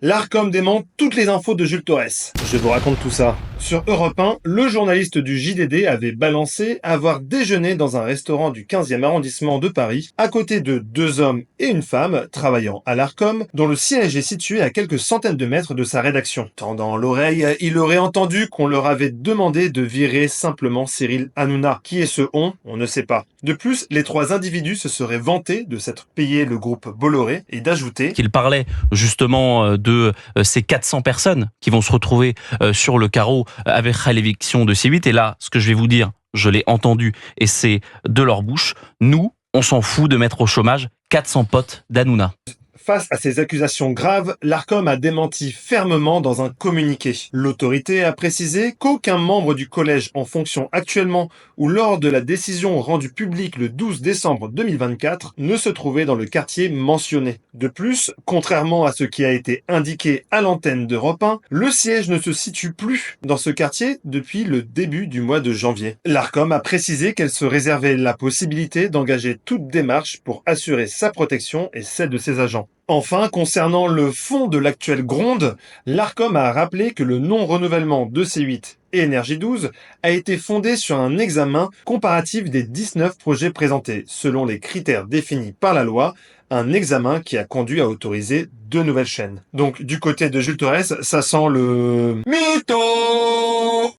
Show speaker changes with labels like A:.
A: L'Arcom dément toutes les infos de Jules Torres. Je vous raconte tout ça. Sur Europe 1, le journaliste du JDD avait balancé avoir déjeuné dans un restaurant du 15e arrondissement de Paris, à côté de deux hommes et une femme travaillant à l'Arcom, dont le siège est situé à quelques centaines de mètres de sa rédaction. Tendant l'oreille, il aurait entendu qu'on leur avait demandé de virer simplement Cyril Hanouna. Qui est ce on ne sait pas. De plus, les trois individus se seraient vantés de s'être payé le groupe Bolloré et d'ajouter
B: Qu'il parlait justement de ces 400 personnes qui vont se retrouver sur le carreau avec l'éviction de C8. Et là, ce que je vais vous dire, je l'ai entendu et c'est de leur bouche. Nous, on s'en fout de mettre au chômage 400 potes d'Hanouna.
A: Face à ces accusations graves, l'Arcom a démenti fermement dans un communiqué. L'autorité a précisé qu'aucun membre du collège en fonction actuellement ou lors de la décision rendue publique le 12 décembre 2024 ne se trouvait dans le quartier mentionné. De plus, contrairement à ce qui a été indiqué à l'antenne d'Europe 1, le siège ne se situe plus dans ce quartier depuis le début du mois de janvier. L'Arcom a précisé qu'elle se réservait la possibilité d'engager toute démarche pour assurer sa protection et celle de ses agents. Enfin, concernant le fond de l'actuelle gronde, l'Arcom a rappelé que le non-renouvellement de C8 et Énergie 12 a été fondé sur un examen comparatif des 19 projets présentés, selon les critères définis par la loi, un examen qui a conduit à autoriser deux nouvelles chaînes. Donc, du côté de Jules Torres, ça sent le mytho!